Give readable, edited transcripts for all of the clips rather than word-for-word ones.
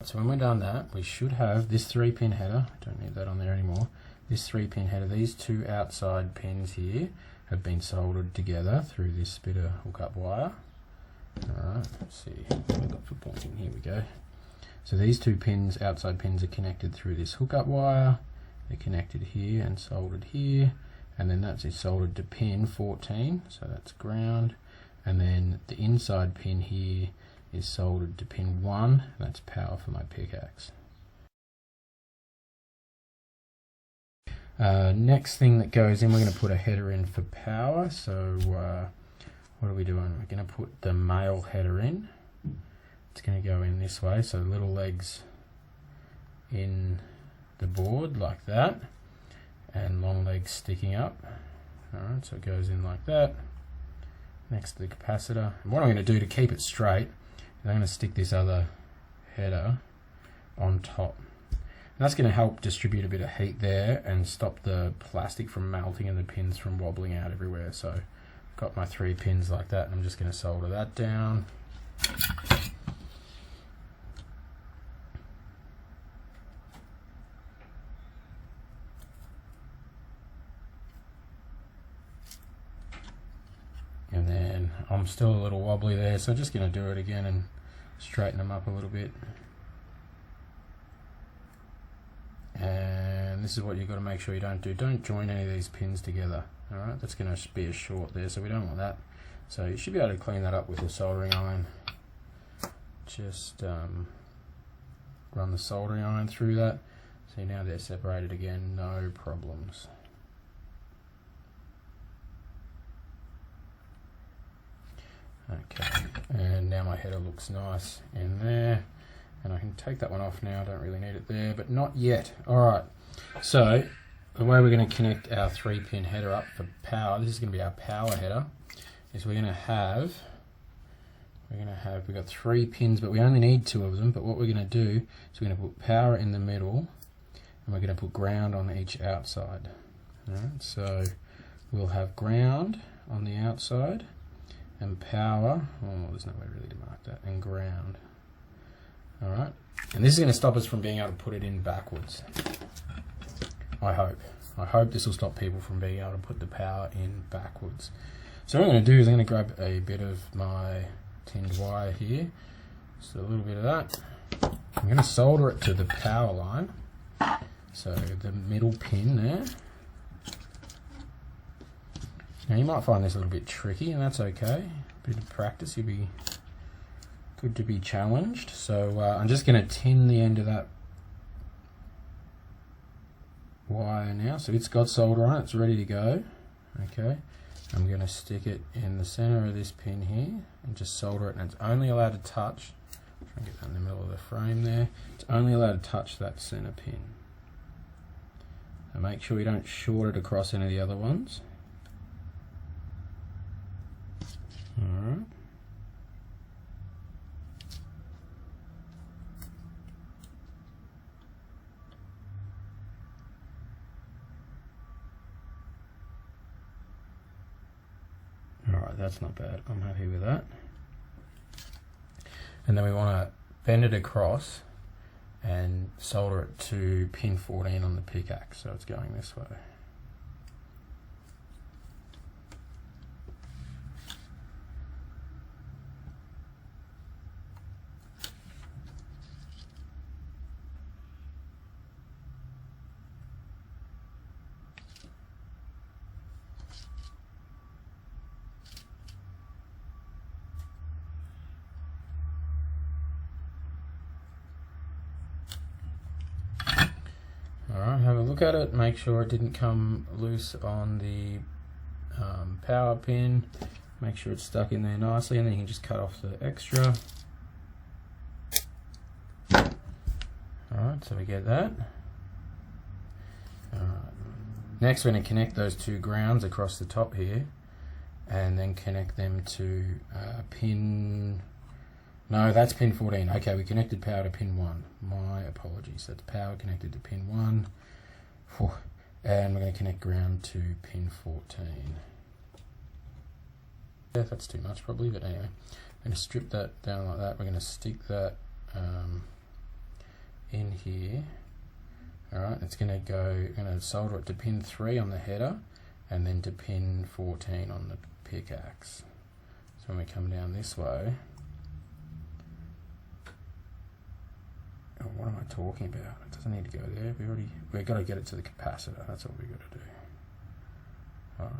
So when we're done that, we should have this 3-pin header. Don't need that on there anymore. This 3-pin header, these two outside pins here have been soldered together through this bit of hookup wire. Alright, let's see what we've got for pointing. Here we go. So these two pins, outside pins, are connected through this hookup wire. They're connected here and soldered here. And then that's soldered to pin 14, so that's ground. And then the inside pin here is soldered to pin 1, and that's power for my pickaxe. Next thing that goes in, we're going to put a header in for power. So what are we doing? We're going to put the male header in. It's going to go in this way, so little legs in the board like that, and long legs sticking up. Alright, so it goes in like that, next to the capacitor. And what I'm going to do to keep it straight, I'm going to stick this other header on top. And that's going to help distribute a bit of heat there and stop the plastic from melting and the pins from wobbling out everywhere. So I've got my 3 pins like that, and I'm just going to solder that down. And then I'm still a little wobbly there, so I'm just going to do it again and straighten them up a little bit. And this is what you've got to make sure you don't do. Don't join any of these pins together. Alright, that's going to be a short there, so we don't want that. So you should be able to clean that up with a soldering iron. Just run the soldering iron through that. See, now they're separated again, no problems. Okay, and now my header looks nice in there, and I can take that one off now. I don't really need it there, but not yet. Alright, so the way we're going to connect our 3-pin header up for power, this is going to be our power header, is we've got 3 pins, but we only need 2 of them. But what we're going to do is we're going to put power in the middle, and we're going to put ground on each outside. Alright, so we'll have ground on the outside, and power, oh, there's no way really to mark that, and ground. Alright, and this is going to stop us from being able to put it in backwards. I hope this will stop people from being able to put the power in backwards. So what I'm going to do is I'm going to grab a bit of my tinned wire here, just a little bit of that. I'm going to solder it to the power line, so the middle pin there. Now you might find this a little bit tricky, and that's okay. A bit of practice, you'll be good to be challenged. So I'm just going to tin the end of that wire now. So it's got solder on it, it's ready to go. Okay, I'm going to stick it in the center of this pin here and just solder it, and it's only allowed to touch, try and get that in the middle of the frame there, it's only allowed to touch that center pin. So make sure you don't short it across any of the other ones. Alright. Alright, that's not bad. I'm happy with that. And then we want to bend it across and solder it to pin 14 on the pickaxe, so it's going this way. Alright, have a look at it, make sure it didn't come loose on the power pin, make sure it's stuck in there nicely, and then you can just cut off the extra. Alright, so we get that. Alright, next we're going to connect those 2 grounds across the top here, and then connect them to pin... No, that's pin 14. Okay, we connected power to pin 1. My apologies. That's power connected to pin 1. And we're going to connect ground to pin 14. Yeah, that's too much probably, but anyway. I'm going to strip that down like that. We're going to stick that in here. Alright, it's going to solder it to pin 3 on the header and then to pin 14 on the pickaxe. So when we come down this way, oh, what am I talking about? It doesn't need to go there. We've got to get it to the capacitor. That's what we've got to do. Alright.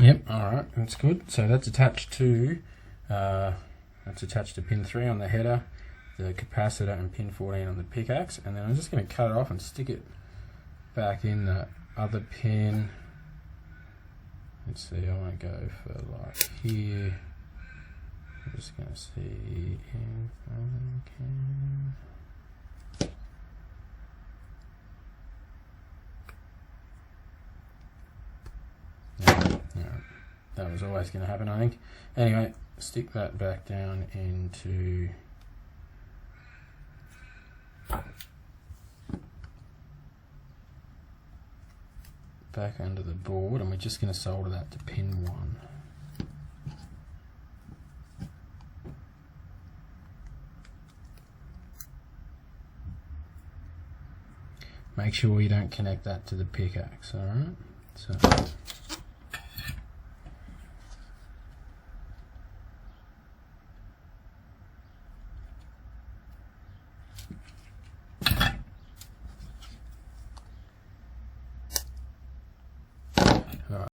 Yep, alright, that's good. So that's attached to pin 3 on the header, the capacitor, and pin 14 on the pickaxe. And then I'm just going to cut it off and stick it back in the other pin. Let's see, I won't go for like here. I'm just going to see if I can. That was always going to happen, I think. Anyway, stick that back down into back under the board, and we're just going to solder that to pin 1. Make sure you don't connect that to the pickaxe, alright? So